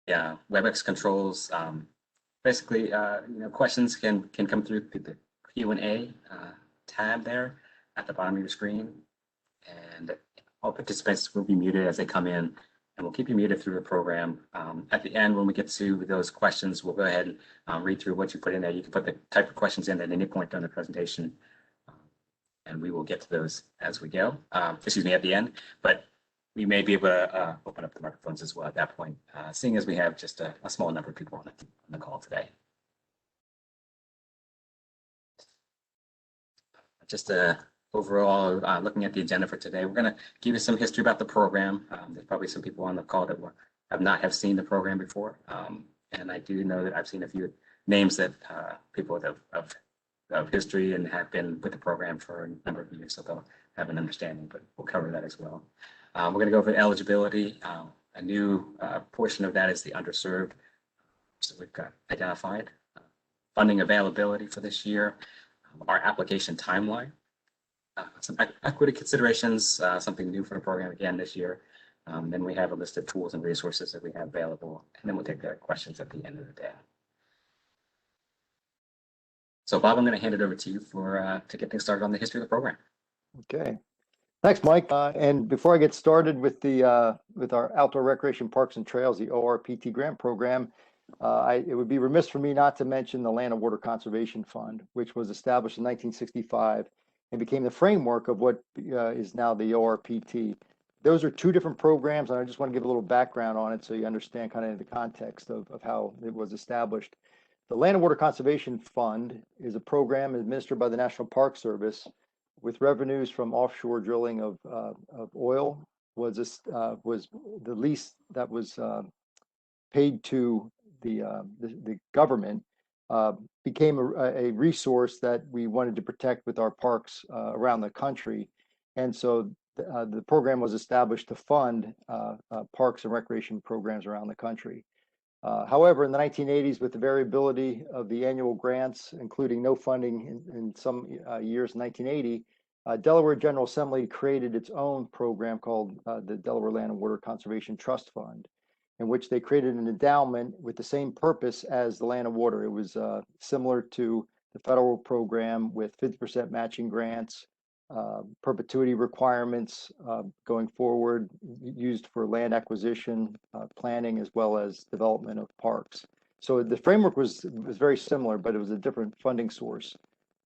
Yeah, WebEx controls. Basically, questions can come through the Q&A tab there at the bottom of your screen, and all participants will be muted as they come in, and we'll keep you muted through the program. At the end, when we get to those questions, we'll go ahead and read through what you put in there. You can put the type of questions in at any point during the presentation, and we will get to those as we go. At the end, but we may be able to open up the microphones as well at that point, seeing as we have just a small number of people on the call today. Just overall, looking at the agenda for today, we're going to give you some history about the program. There's probably some people on the call that have seen the program before, and I do know that I've seen a few names that people of history and have been with the program for a number of years, so they'll have an understanding, but we'll cover that as well. We're going to go over eligibility. A new portion of that is the underserved. So we've got identified funding availability for this year, our application timeline, some equity considerations, something new for the program again this year. Then we have a list of tools and resources that we have available, and then we'll take the questions at the end of the day. So Bob, I'm going to hand it over to you to get things started on the history of the program. Okay. Thanks, Mike. And before I get started with our Outdoor Recreation Parks and Trails, the ORPT grant program, it would be remiss for me not to mention the Land and Water Conservation Fund, which was established in 1965 and became the framework of what is now the ORPT. Those are two different programs, and I just want to give a little background on it so you understand kind of the context of how it was established. The Land and Water Conservation Fund is a program administered by the National Park Service with revenues from offshore drilling of oil. Was the lease that was paid to the government became a resource that we wanted to protect with our parks around the country, and so the program was established to fund parks and recreation programs around the country. However, in the 1980s, with the variability of the annual grants, including no funding in some years in 1980, Delaware General Assembly created its own program called the Delaware Land and Water Conservation Trust Fund, in which they created an endowment with the same purpose as the Land and Water. It was similar to the federal program with 50% matching grants, perpetuity requirements going forward, used for land acquisition, planning, as well as development of parks. So the framework was very similar, but it was a different funding source.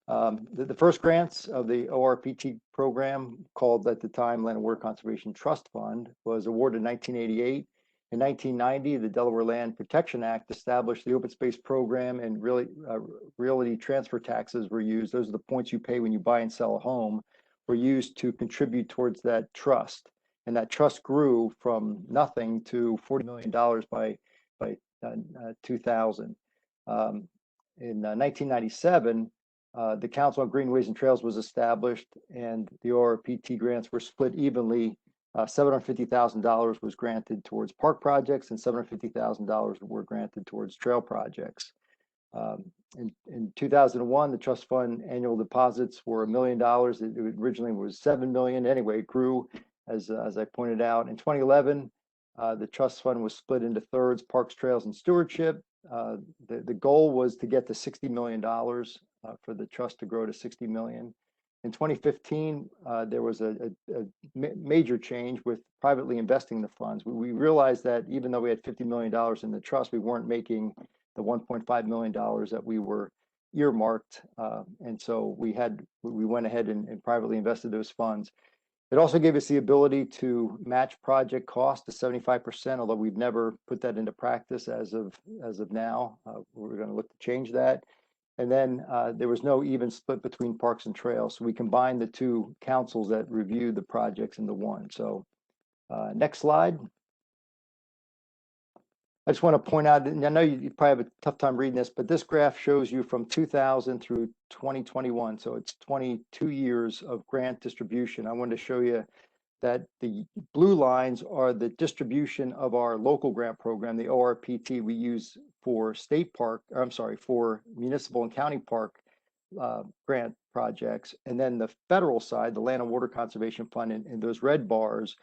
The first grants of the ORPT program, called at the time Land and Water Conservation Trust Fund, was awarded in 1988. In 1990, the Delaware Land Protection Act established the open space program, and realty transfer taxes were used. Those are the points you pay when you buy and sell a home, were used to contribute towards that trust. And that trust grew from nothing to $40 million by 2000. In 1997, the Council on Greenways and Trails was established, and the ORPT grants were split evenly. $750,000 was granted towards park projects, and $750,000 were granted towards trail projects. In 2001, the trust fund annual deposits were $1 million. It originally was $7 million. Anyway, it grew, as I pointed out. In 2011, the trust fund was split into thirds: parks, trails, and stewardship. The goal was to get to $60 million, for the trust to grow to $60 million. In 2015, there was a major change with privately investing the funds. We realized that even though we had $50 million in the trust, we weren't making the $1.5 million that we were earmarked, and so we went ahead and privately invested those funds. It also gave us the ability to match project cost to 75%, although we've never put that into practice as of now. We're going to look to change that. And then there was no even split between parks and trails. So we combined the two councils that reviewed the projects into one. So next slide. I just want to point out, and I know you probably have a tough time reading this, but this graph shows you from 2000 through 2021. So it's 22 years of grant distribution. I wanted to show you that the blue lines are the distribution of our local grant program, the ORPT we use for for municipal and county park grant projects. And then the federal side, the Land and Water Conservation Fund, and those red bars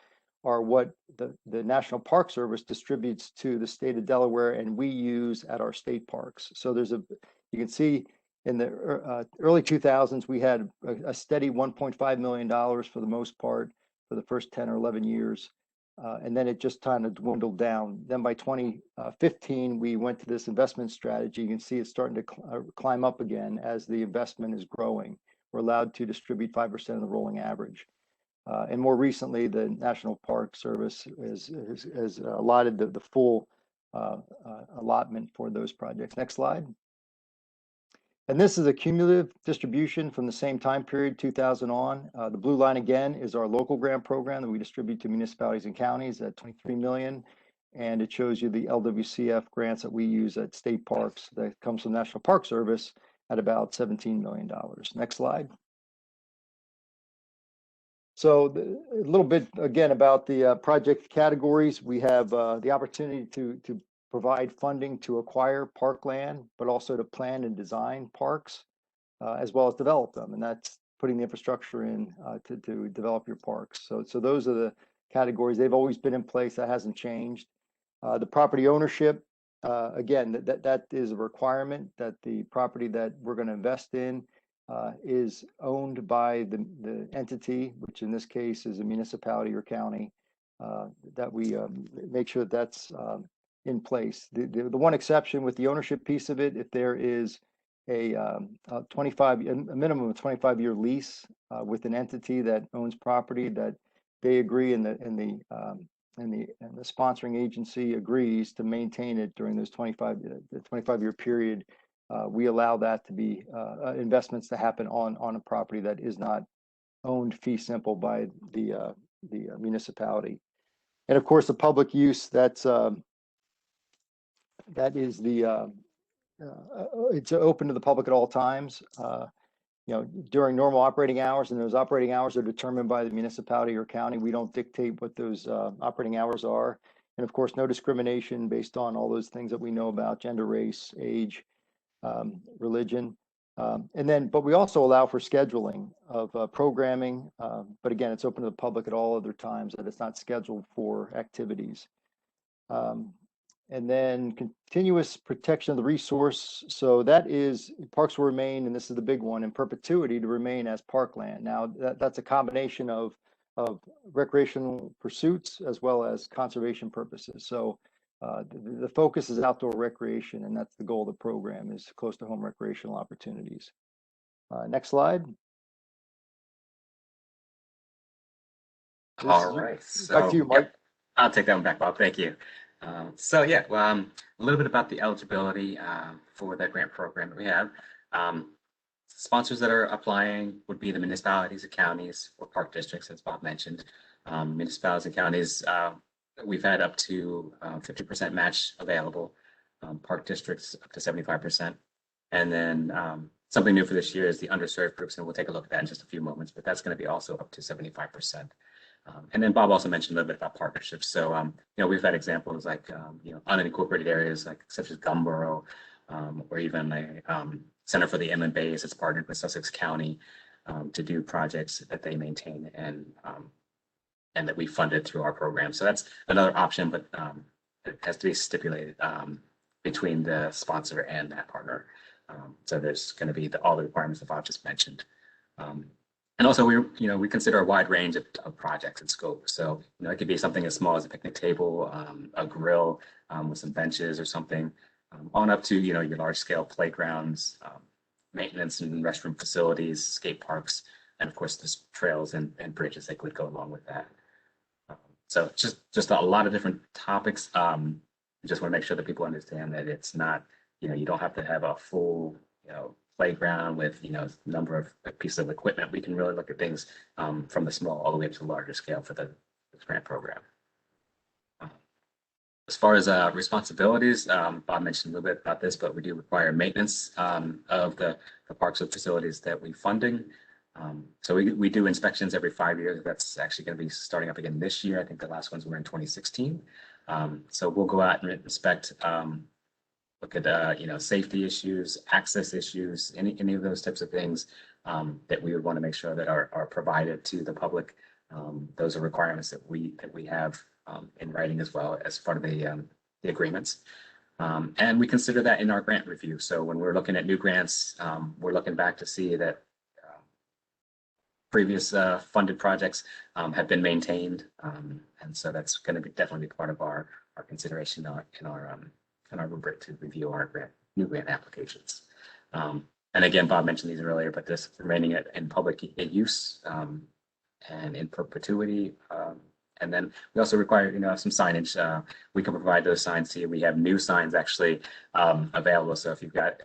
are what the National Park Service distributes to the state of Delaware and we use at our state parks. So you can see in the early 2000s, we had a steady $1.5 million for the most part for the first 10 or 11 years. And then it just kind of dwindled down. Then by 2015, we went to this investment strategy. You can see it's starting to climb up again as the investment is growing. We're allowed to distribute 5% of the rolling average. And more recently, the National Park Service has allotted the full allotment for those projects. Next slide. And this is a cumulative distribution from the same time period, 2000 on. The blue line again is our local grant program that we distribute to municipalities and counties at 23 million. And it shows you the LWCF grants that we use at state parks that comes from National Park Service at about $17 million. Next slide. So a little bit again about the project categories. We have the opportunity to provide funding to acquire parkland, but also to plan and design parks, as well as develop them. And that's putting the infrastructure in to develop your parks. So those are the categories. They've always been in place. That hasn't changed. The property ownership, again, that is a requirement that the property that we're going to invest in is owned by the entity, which in this case is a municipality or county, that we make sure that that's in place. The one exception with the ownership piece of it, if there is a minimum of 25-year lease with an entity that owns property that they agree and the sponsoring agency agrees to maintain it during those 25-year period, we allow that to be investments to happen on a property that is not owned fee simple by the municipality. And of course, the public use, that is it's open to the public at all times. During normal operating hours, and those operating hours are determined by the municipality or county. We don't dictate what those operating hours are. And of course, no discrimination based on all those things that we know about: gender, race, age, religion. But we also allow for scheduling of programming. But again, it's open to the public at all other times that it's not scheduled for activities. And then continuous protection of the resource. So that is, parks will remain, and this is the big one, in perpetuity to remain as parkland. Now that's a combination of recreational pursuits as well as conservation purposes. So the focus is outdoor recreation, and that's the goal of the program, is close to home recreational opportunities. Next slide. All right. Back to you, Mike. Yep, I'll take that one back, Bob. Thank you. A little bit about the eligibility for that grant program that we have. Sponsors that are applying would be the municipalities and counties or park districts, as Bob mentioned. Municipalities and counties, we've had up to 50% match available. Park districts up to 75%. And then something new for this year is the underserved groups, and we'll take a look at that in just a few moments, but that's going to be also up to 75%. And then Bob also mentioned a little bit about partnerships. So, we've had examples like, unincorporated areas like such as Gumboro, or even a Center for the Inland Bays that's partnered with Sussex County to do projects that they maintain and that we funded through our program. So that's another option, but it has to be stipulated between the sponsor and that partner. So there's going to be all the requirements that Bob just mentioned. And also, we consider a wide range of projects and scope. So, it could be something as small as a picnic table, a grill with some benches or something, on up to, your large scale playgrounds, maintenance and restroom facilities, skate parks, and of course, the trails and bridges that would go along with that. So just a lot of different topics. Just want to make sure that people understand that it's not, you don't have to have a full, playground with number of pieces of equipment. We can really look at things from the small all the way up to the larger scale for the grant program. As far as responsibilities, Bob mentioned a little bit about this, but we do require maintenance of the parks and facilities that we're funding. So we do inspections every 5 years. That's actually going to be starting up again this year. I think the last ones were in 2016. So we'll go out and inspect, look at safety issues, access issues, any of those types of things that we would want to make sure that are provided to the public Those are requirements that we have in writing as well as part of the agreements. And we consider that in our grant review. So when we're looking at new grants, we're looking back to see that previous funded projects have been maintained. And so that's going to be definitely part of our consideration in our rubric to review our new grant applications. And again, Bob mentioned these earlier, but this remaining in public use and in perpetuity. And then we also require, some signage. We can provide those signs to you. We have new signs actually available. So if you've got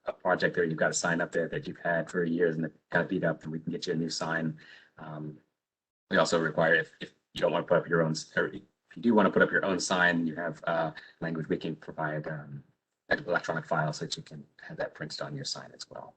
a project there, you've got a sign up there that you've had for years and it kind of beat up, and we can get you a new sign. We also require if you don't want to put up your own, or if you do want to put up your own sign, you have language, we can provide electronic files so that you can have that printed on your sign as well.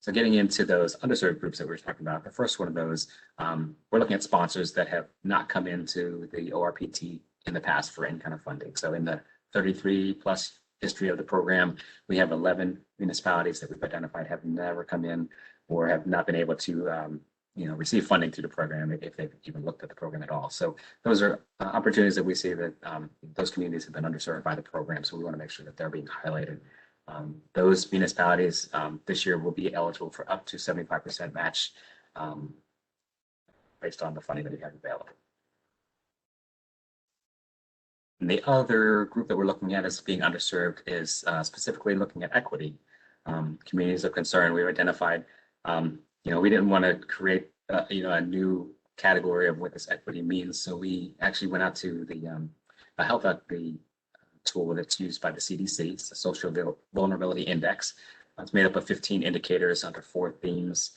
So getting into those underserved groups that we were talking about, the first one of those, we're looking at sponsors that have not come into the ORPT in the past for any kind of funding. So in the 33 plus history of the program, we have 11 municipalities that we've identified have never come in or have not been able to receive funding through the program if they've even looked at the program at all. So those are opportunities that we see that those communities have been underserved by the program. So we want to make sure that they're being highlighted. Those municipalities this year will be eligible for up to 75% match based on the funding that we have available. And the other group that we're looking at as being underserved is specifically looking at equity. Communities of concern. We've identified, we didn't want to create, a new category of what this equity means. So we actually went out to the health equity tool that's used by the CDC. It's the Social Vulnerability Index. It's made up of 15 indicators under 4 themes: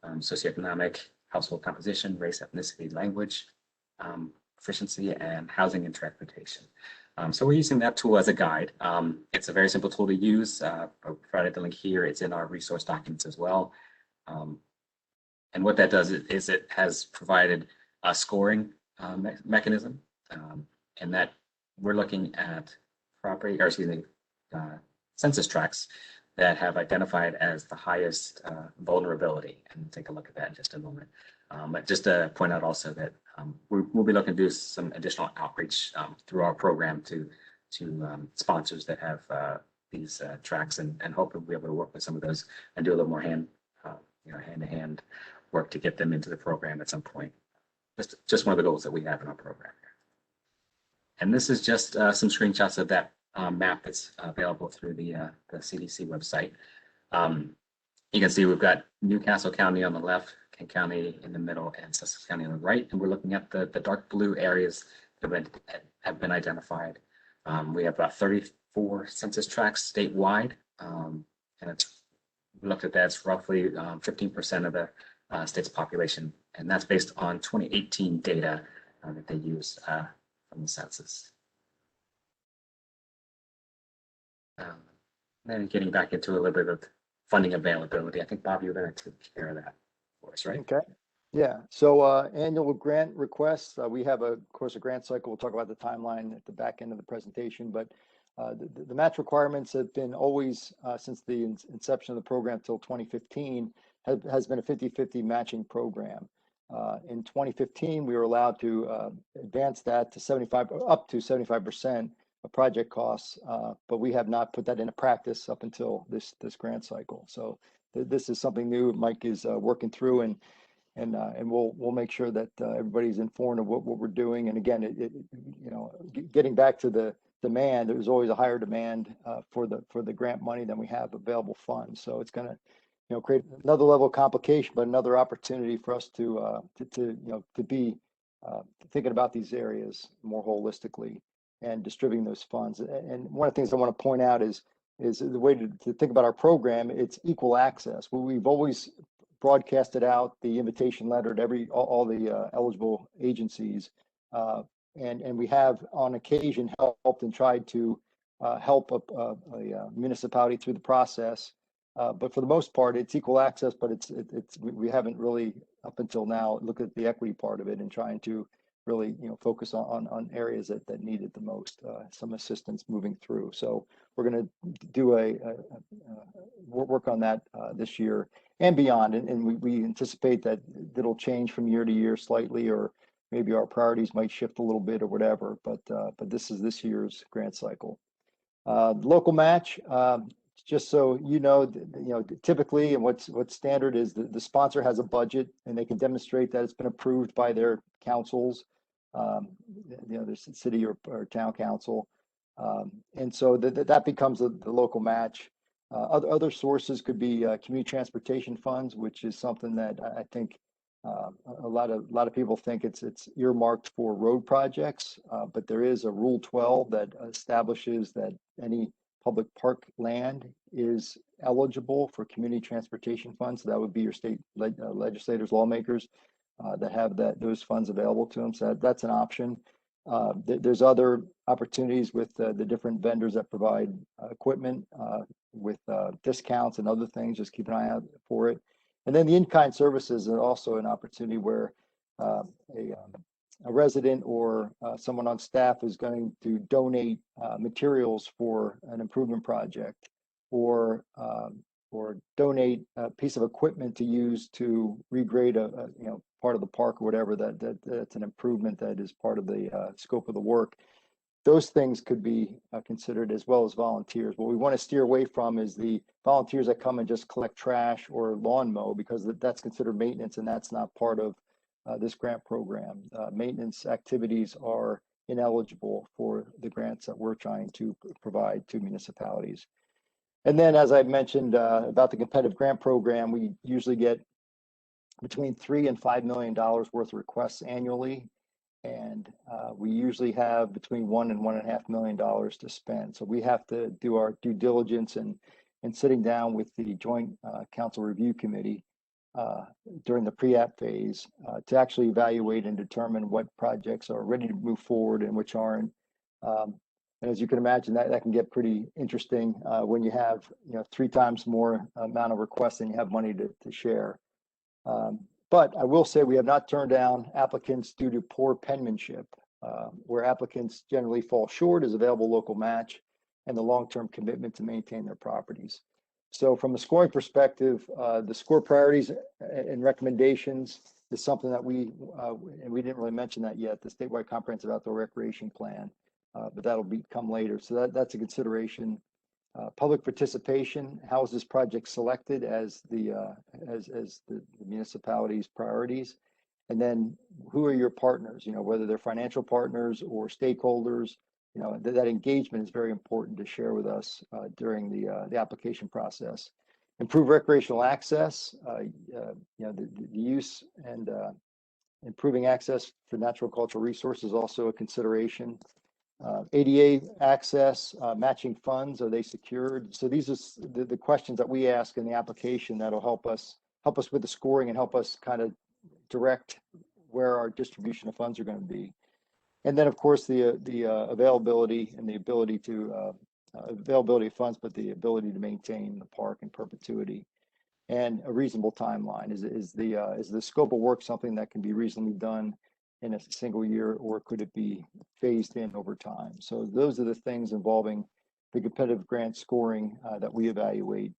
socioeconomic, household composition, race, ethnicity, language, proficiency, and housing and transportation. So we're using that tool as a guide. It's a very simple tool to use. I'll provide the link here. It's in our resource documents as well. And what that does is it has provided a scoring mechanism, and that we're looking at census tracts that have identified as the highest vulnerability. And we'll take a look at that in just a moment. But just to point out also that we'll be looking to do some additional outreach through our program to sponsors that have these tracts, and hopefully we'll be able to work with some of those and do a little more hand-to-hand work to get them into the program at some point. Just one of the goals that we have in our program. And this is just some screenshots of that map that's available through the CDC website. You can see we've got Newcastle County on the left, Kent County in the middle, and Sussex County on the right. And we're looking at the dark blue areas that have been identified. We have about 34 census tracts statewide, and we looked at that. It's roughly 15% of the state's population, and that's based on 2018 data that they use from the census. Then getting back into a little bit of funding availability, I think, Bob, you're going to take care of that for us, right? Okay. Yeah. So annual grant requests, we have, of course, a grant cycle. We'll talk about the timeline at the back end of the presentation, but the match requirements have been always, since the inception of the program till 2015, has been a 50-50 matching program. In 2015, we were allowed to advance that to up to 75% of project costs, but we have not put that into practice up until this grant cycle. So this is something new Mike is working through, and we'll make sure that everybody's informed of what we're doing. And again, getting back to the demand, there's always a higher demand for the grant money than we have available funds. So it's going to create another level of complication, but another opportunity for us to be thinking about these areas more holistically and distributing those funds. And one of the things I want to point out is the way to think about our program. It's equal access. We've always broadcasted out the invitation letter to all the eligible agencies, and we have on occasion helped and tried to help a municipality through the process. But for the most part, it's equal access, but we haven't really up until now looked at the equity part of it and trying to really, focus on areas that need it the most, some assistance moving through. So we're going to do work on that this year and beyond. And we anticipate that it'll change from year to year slightly, or maybe our priorities might shift a little bit or whatever. But this is this year's grant cycle. Local match, just so typically, and what's standard is the sponsor has a budget and they can demonstrate that it's been approved by their councils, their city or town council, and so that becomes the local match. Other sources could be community transportation funds, which is something that I think a lot of people think it's earmarked for road projects, but there is a Rule 12 that establishes that any public park land is eligible for community transportation funds. So that would be your state legislators, lawmakers that have those funds available to them. So that's an option. There's other opportunities with the different vendors that provide equipment with discounts and other things. Just keep an eye out for it. And then the in-kind services are also an opportunity where a resident or someone on staff is going to donate materials for an improvement project, or donate a piece of equipment to use to regrade a part of the park or whatever. That's an improvement that is part of the scope of the work. Those things could be considered, as well as volunteers. What we want to steer away from is the volunteers that come and just collect trash or lawn mow, because that's considered maintenance, and that's not part of this grant program. Maintenance activities are ineligible for the grants that we're trying to provide to municipalities. And then, as I mentioned about the competitive grant program, we usually get between $3 and $5 million worth of requests annually. And we usually have between $1 and $1.5 million to spend. So we have to do our due diligence and sitting down with the Joint Council Review Committee during the pre-app phase to actually evaluate and determine what projects are ready to move forward and which aren't. And as you can imagine, that can get pretty interesting when you have 3 times more amount of requests than you have money to share. But I will say we have not turned down applicants due to poor penmanship. Where applicants generally fall short is available local match and the long-term commitment to maintain their properties. So from a scoring perspective, the score priorities and recommendations is something that and we didn't really mention that yet, the statewide comprehensive outdoor recreation plan, but that'll come later. So that's a consideration. Public participation, how is this project selected as the municipality's priorities? And then who are your partners, whether they're financial partners or stakeholders, that engagement is very important to share with us during the application process. Improve recreational access, the use and improving access to natural cultural resources is also a consideration. ADA access, matching funds, are they secured? So these are the questions that we ask in the application that'll help us with the scoring and help us kind of direct where our distribution of funds are going to be. And then, of course, the availability and the ability to availability of funds, but the ability to maintain the park in perpetuity, and a reasonable timeline. Is the scope of work something that can be reasonably done in a single year, or could it be phased in over time? So those are the things involving the competitive grant scoring that we evaluate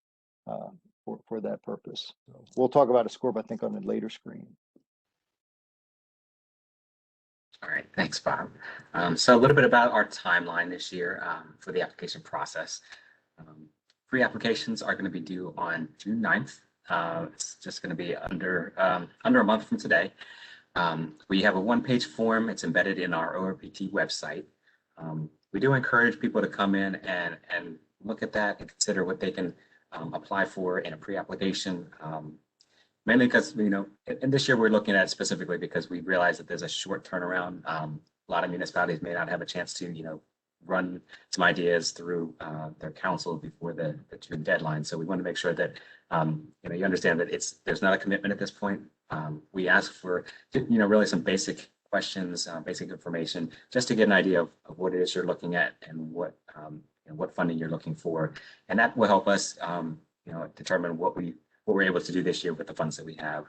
for that purpose. So we'll talk about a score, I think, on the later screen. All right, thanks, Bob. So a little bit about our timeline this year for the application process. Pre-applications are going to be due on June 9th. It's just going to be under a month from today. We have a one-page form. It's embedded in our ORPT website. We do encourage people to come in and look at that and consider what they can apply for in a pre-application. Mainly because, and this year we're looking at it specifically because we realize that there's a short turnaround. A lot of municipalities may not have a chance to, run some ideas through their council before the June deadline. So we want to make sure that, you understand that there's not a commitment at this point. We ask for, really some basic questions, basic information, just to get an idea of what it is you're looking at and what funding you're looking for. And that will help us, determine what we're able to do this year with the funds that we have.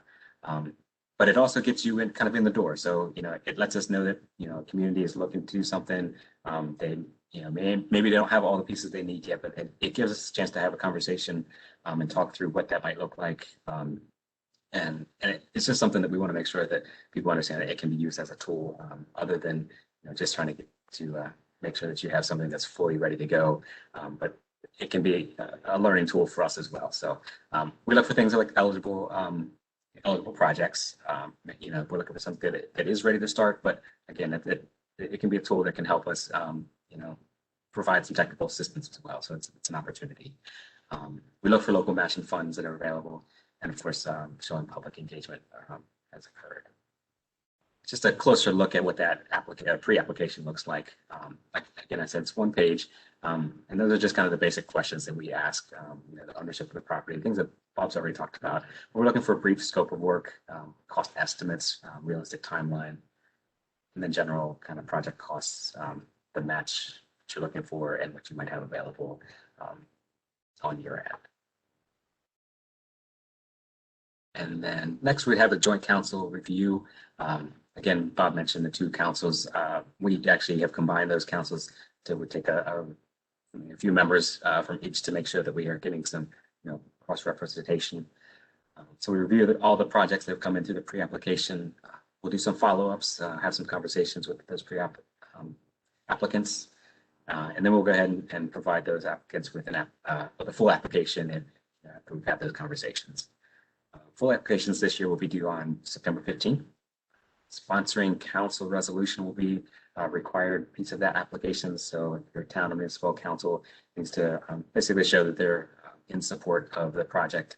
but it also gets you in kind of in the door. So, it lets us know that, community is looking to do something. They, maybe they don't have all the pieces they need yet, but it gives us a chance to have a conversation and talk through what that might look like. And it's just something that we want to make sure that people understand that it can be used as a tool, other than just trying to get to make sure that you have something that's fully ready to go. But it can be a learning tool for us as well. So we look for things like eligible projects. We're looking for something that is ready to start, but again, it can be a tool that can help us, provide some technical assistance as well. So it's an opportunity. We look for local matching funds that are available, and of course, showing public engagement has occurred. Just a closer look at what that pre-application looks like. Again, I said it's one page, and those are just kind of the basic questions that we ask. The ownership of the property, things that Bob's already talked about. We're looking for a brief scope of work, cost estimates, realistic timeline, and then general kind of project costs, the match that you're looking for, and what you might have available on your end. And then next we have a joint council review. Again, Bob mentioned the two councils. We actually have combined those councils to take a few members from each to make sure that we are getting some cross representation. So we review all the projects that have come in through the pre-application. We'll do some follow-ups, have some conversations with those applicants, and then we'll go ahead and provide those applicants with with a full application, and we've had those conversations. Full applications this year will be due on September 15th. Sponsoring council resolution will be a required piece of that application. So if your town or municipal council needs to basically show that they're in support of the project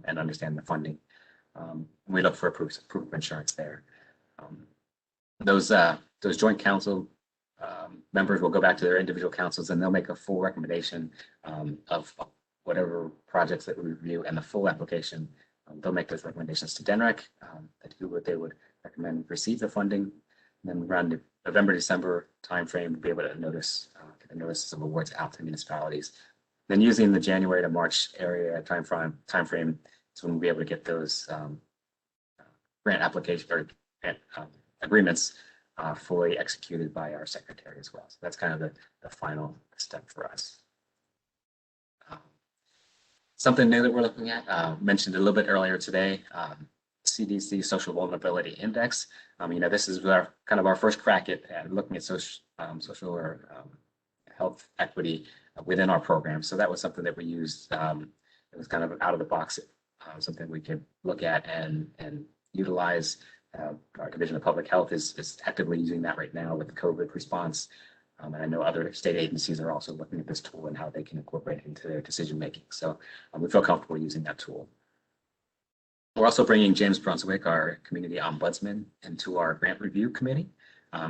and understand the funding. We look for proof of insurance there. Those joint council members will go back to their individual councils, and they'll make a full recommendation of whatever projects that we review, and the full application. They'll make those recommendations to DNREC, that they would recommend receive the funding, and then around the November, December timeframe, be able to get the notices of awards out to municipalities. Then using the January to March area timeframe is when we'll be able to get those grant application or grant agreements fully executed by our secretary as well. So that's kind of the final step for us. Something new that we're looking at, mentioned a little bit earlier today, CDC Social Vulnerability Index. This is kind of our first crack at looking at social or health equity within our program. So that was something that we used. It was kind of out of the box, something we could look at and utilize. Our Division of Public Health is actively using that right now with the COVID response. And I know other state agencies are also looking at this tool and how they can incorporate it into their decision making. So we feel comfortable using that tool. We're also bringing James Brunswick, our community ombudsman, into our grant review committee.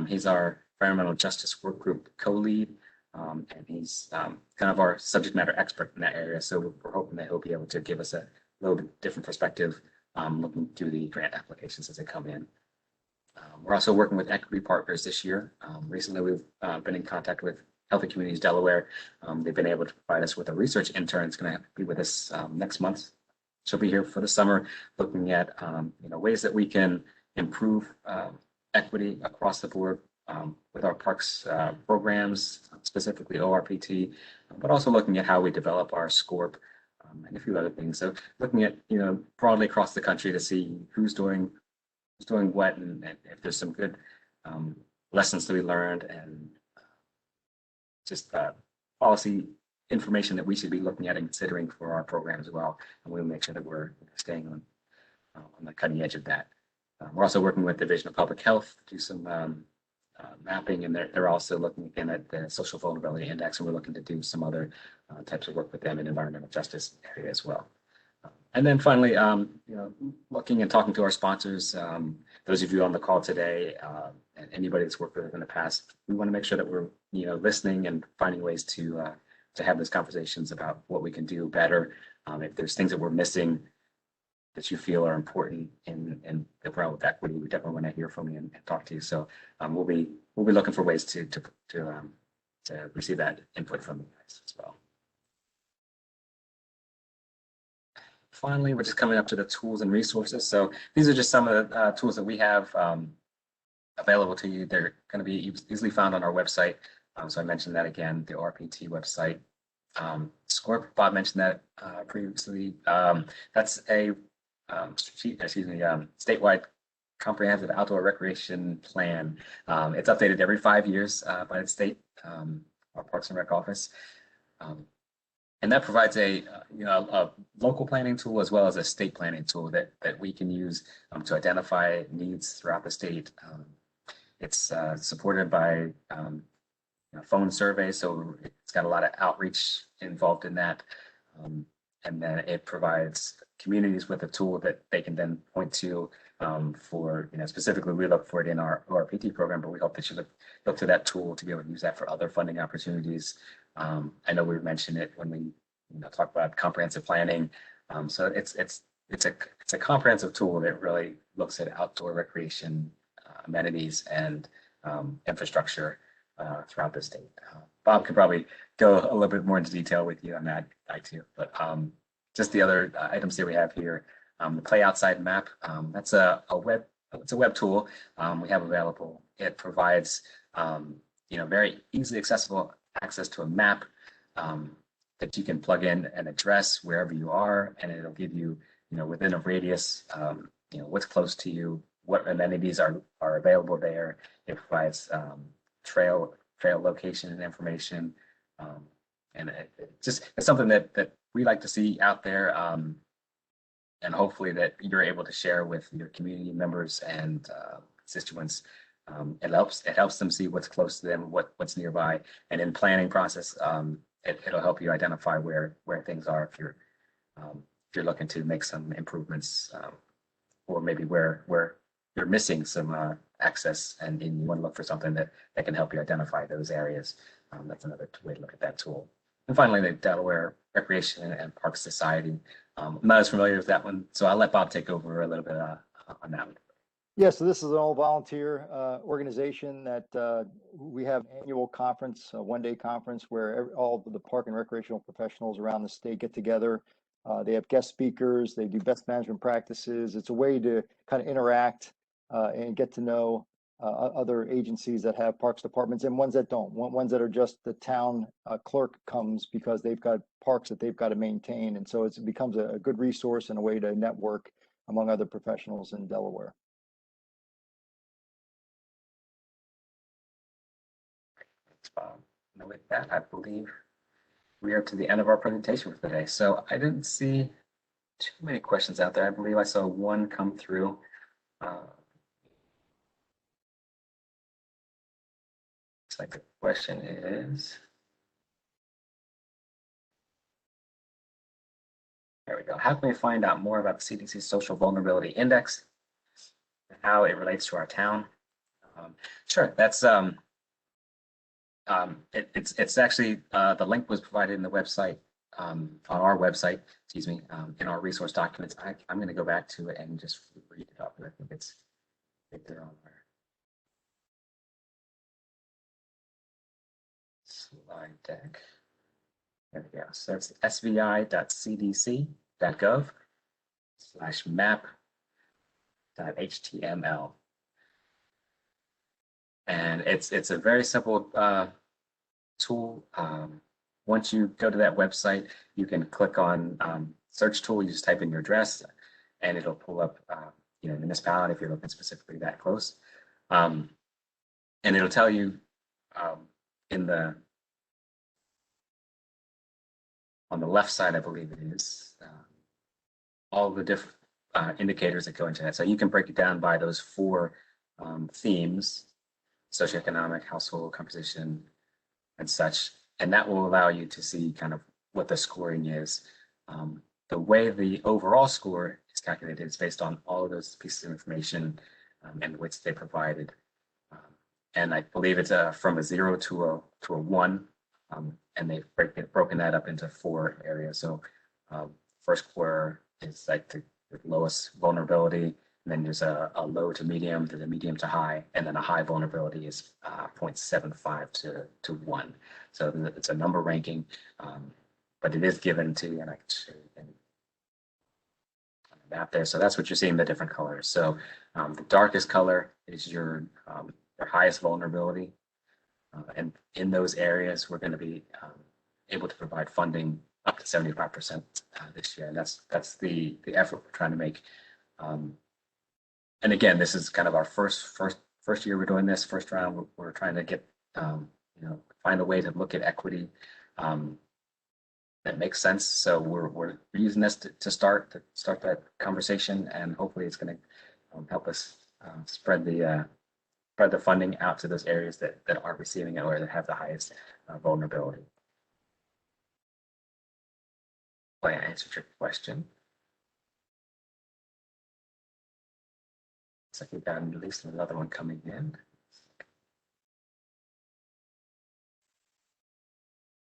He's our environmental justice work group co-lead, and he's kind of our subject matter expert in that area. So we're hoping that he'll be able to give us a little bit different perspective looking through the grant applications as they come in. We're also working with equity partners this year. Recently, we've been in contact with Healthy Communities Delaware. They've been able to provide us with a research intern that's going to be with us next month. She'll be here for the summer, looking at ways that we can improve equity across the board with our parks programs, specifically ORPT, but also looking at how we develop our SCORP and a few other things. So looking at broadly across the country to see who's doing what, and if there's some good lessons to be learned, and just policy information that we should be looking at and considering for our program as well. And we'll make sure that we're staying on the cutting edge of that. We're also working with Division of Public Health to do some mapping, and they're also looking again at the Social Vulnerability Index, and we're looking to do some other types of work with them in environmental justice area as well. And then finally, looking and talking to our sponsors, those of you on the call today, and anybody that's worked with us in the past, we want to make sure that we're listening and finding ways to have those conversations about what we can do better. If there's things that we're missing that you feel are important in the realm of equity, we definitely want to hear from you and talk to you. So we'll be looking for ways to receive that input from you guys as well. finally, we're just coming up to the tools and resources. So these are just some of the tools that we have available to you. They're going to be easily found on our website. So I mentioned that again, the ORPT website. SCORP, Bob mentioned that previously. That's a statewide comprehensive outdoor recreation plan. It's updated every 5 years by the state, our Parks and Rec office. And that provides a local planning tool as well as a state planning tool that we can use to identify needs throughout the state. It's supported by phone surveys, so it's got a lot of outreach involved in that. And then it provides communities with a tool that they can then point to for, specifically we look for it in our ORPT program, but we hope that you look to that tool to be able to use that for other funding opportunities. I know we mentioned it when we talk about comprehensive planning. So it's a comprehensive tool that really looks at outdoor recreation amenities and infrastructure throughout the state. Bob could probably go a little bit more into detail with you on that too, but just the other items that we have here, the Play Outside map. That's it's a web tool we have available. It provides very easily accessible access to a map that you can plug in an address wherever you are, and it'll give you within a radius what's close to you, what amenities are available there. It provides trail location and information, and it's something that we like to see out there, and hopefully that you're able to share with your community members and constituents. It helps them see what's close to them, what's nearby, and in planning process, it'll help you identify where things are if you're looking to make some improvements, or maybe where you're missing some access and you want to look for something that can help you identify those areas. That's another way to look at that tool. And finally, the Delaware Recreation and Parks Society. I'm not as familiar with that one, so I'll let Bob take over a little bit on that one. Yeah, so this is an all-volunteer organization that we have an annual conference, a one-day conference where all of the park and recreational professionals around the state get together. They have guest speakers, they do best management practices. It's a way to kind of interact and get to know other agencies that have parks departments and ones that don't, ones that are just the town clerk comes because they've got parks that they've got to maintain. And so it becomes a good resource and a way to network among other professionals in Delaware. And with that, I believe we are to the end of our presentation for today. So I didn't see too many questions out there. I believe I saw one come through. Looks like the question is, there we go. How can we find out more about the CDC's Social Vulnerability Index and how it relates to our town? Sure, that's it's actually the link was provided in the website on our website, excuse me, in our resource documents. I'm going to go back to it and just read it up. I think it's right there on there. Slide deck. There we go. So it's svi.cdc.gov/map.html. And it's a very simple tool. Once you go to that website, you can click on search tool. You just type in your address, and it'll pull up municipality if you're looking specifically that close. And it'll tell you on the left side, I believe it is, all the different indicators that go into that. So you can break it down by those four themes: socioeconomic, household composition, and such. And that will allow you to see kind of what the scoring is. The way the overall score is calculated is based on all of those pieces of information and which they provided. And I believe it's from a 0 to a 1. And they've broken that up into 4 areas. So first quarter is like the lowest vulnerability. And then there's a low to medium, there's a medium to high, and then a high vulnerability is 0.75 to 1. So it's a number ranking, but it is given to you, and I can show you. map there. So that's what you're seeing, the different colors. So the darkest color is your highest vulnerability. And in those areas, we're going to be able to provide funding up to 75% this year. And that's the effort we're trying to make. And again, this is kind of our first year we're doing this. First round, we're trying to get find a way to look at equity that makes sense. So we're using this to start that conversation, and hopefully it's going to help us spread the funding out to those areas that aren't receiving it or that have the highest vulnerability. I answered your question. Looks like we've got at least another one coming in.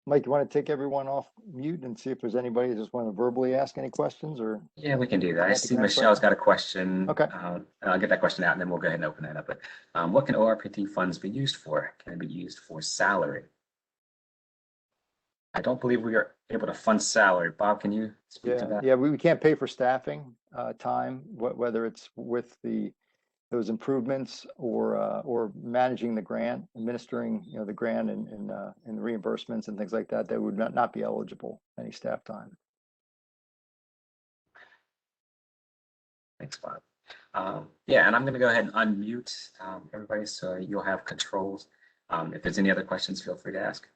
Mike, you want to take everyone off mute and see if there's anybody that just want to verbally ask any questions, or? Yeah, we can do that. I see Michelle's got a question. Okay. I'll get that question out and then we'll go ahead and open that up. But what can ORPT funds be used for? Can it be used for salary? I don't believe we are able to fund salary. Bob, can you speak to that? Yeah, we can't pay for staffing time, whether it's with those improvements or managing the grant, administering the grant and the reimbursements and things like that. That would not be eligible any staff time. Thanks, Bob. Yeah, and I'm going to go ahead and unmute everybody so you'll have controls. If there's any other questions, feel free to ask.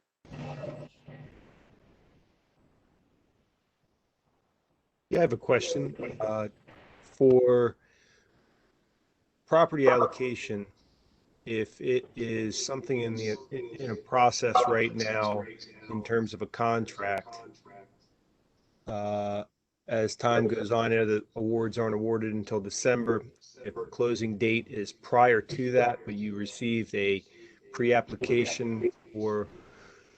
Yeah, I have a question for property allocation. If it is something in a process right now in terms of a contract, as time goes on, the awards aren't awarded until December. If the closing date is prior to that, but you received a pre-application for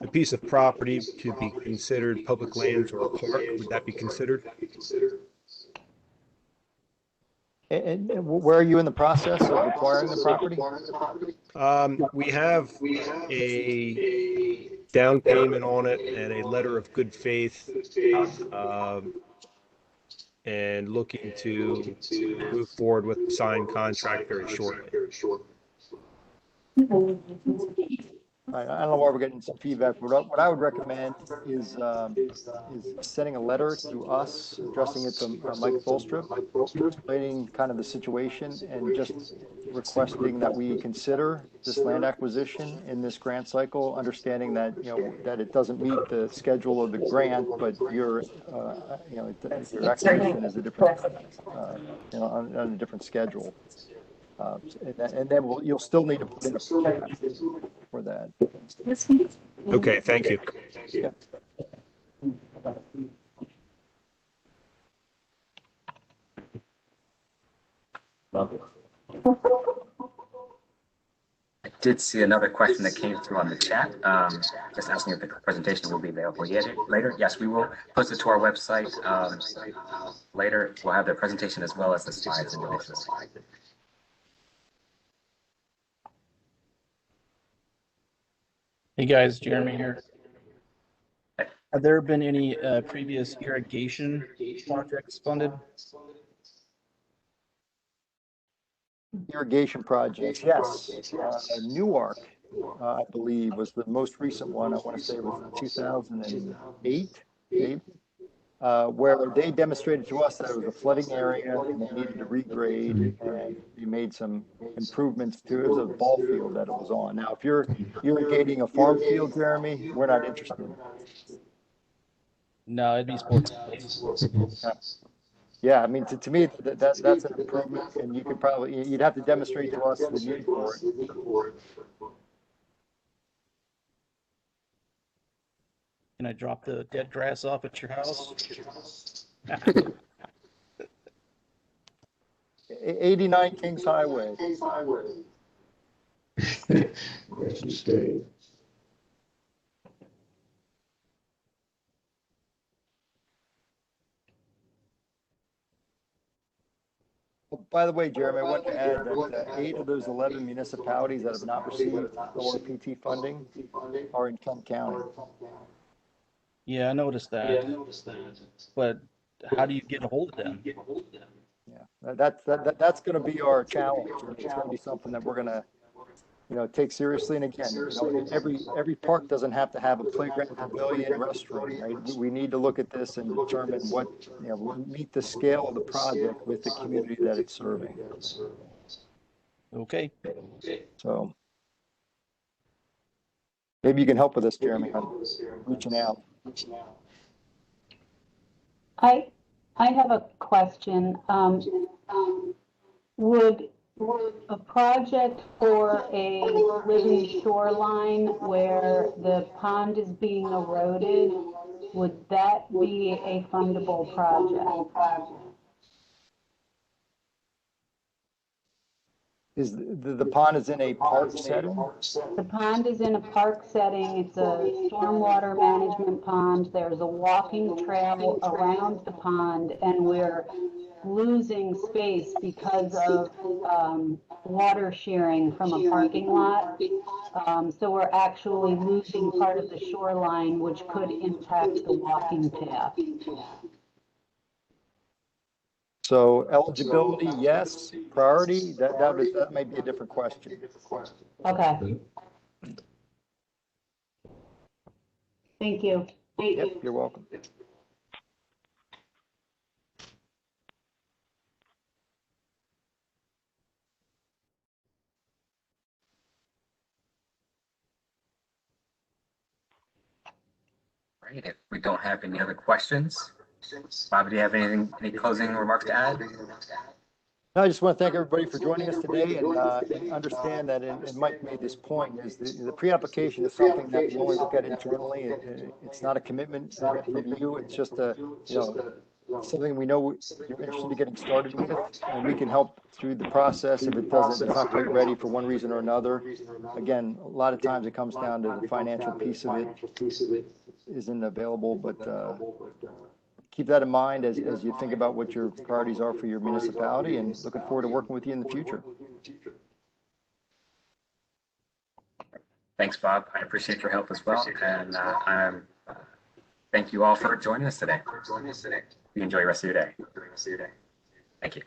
a piece of property to be considered public lands or a park, would that be considered? And where are you in the process of acquiring the property? We have a down payment on it and a letter of good faith, and looking to move forward with the signed contract very shortly. I don't know why we're getting some feedback, but what I would recommend is sending a letter to us, addressing it to Mike Bolstrup, explaining kind of the situation and just requesting that we consider this land acquisition in this grant cycle, understanding that that it doesn't meet the schedule of the grant, but your your acquisition is a different on a different schedule. And then you'll still need to put in a plan for that. Okay, thank you. Yeah. I did see another question that came through on the chat, just asking if the presentation will be available later. Yes, we will post it to our website later. We'll have the presentation as well as the slides individually. Hey guys, Jeremy here. Have there been any previous irrigation projects funded? Irrigation projects, yes. Newark, I believe, was the most recent one. I want to say it was 2008, maybe, where they demonstrated to us that it was a flooding area and they needed to regrade, and we made some improvements to it. It was a ball field that it was on. Now, if you're irrigating a farm field, Jeremy, we're not interested. No, it'd be sports. Yeah, I mean, to me, that's an improvement, and you could you'd have to demonstrate to us the need for it. Can I drop the dead grass off at your house? 89 Kings Highway. By the way, Jeremy, I want to add that 8 of those 11 municipalities that have not received ORPT funding are in Kent County. Yeah, I noticed that. But how do you get a hold of them? Yeah, that's going to be our challenge. And it's going to be something that we're going to, take seriously. And again, every park doesn't have to have a playground, pavilion, restroom, right? We need to look at this and determine what, meet the scale of the project with the community that it's serving. Okay. So maybe you can help with this, Jeremy, on reaching out. I have a question. Would a project for a living shoreline where the pond is being eroded, would that be a fundable project? Is the pond is in a park setting? The pond is in a park setting. It's a stormwater management pond. There's a walking trail around the pond, and we're losing space because of water shearing from a parking lot. So we're actually losing part of the shoreline, which could impact the walking path. So eligibility, yes. Priority, that might be a different question. Okay. Thank you. Yep, you're welcome. Great. If we don't have any other questions, Bob, do you have any closing remarks to add? No, I just want to thank everybody for joining us today, and understand that, and Mike made this point, is the pre-application is something that we only look at internally. It's not a commitment from you. It's just something we know you're interested in getting started with, and we can help through the process if it's not quite ready for one reason or another. Again, a lot of times it comes down to the financial piece of it isn't available, but keep that in mind as you think about what your priorities are for your municipality, and looking forward to working with you in the future. Thanks, Bob. I appreciate your help as well. And thank you all for joining us today. You enjoy the rest of your day. Thank you.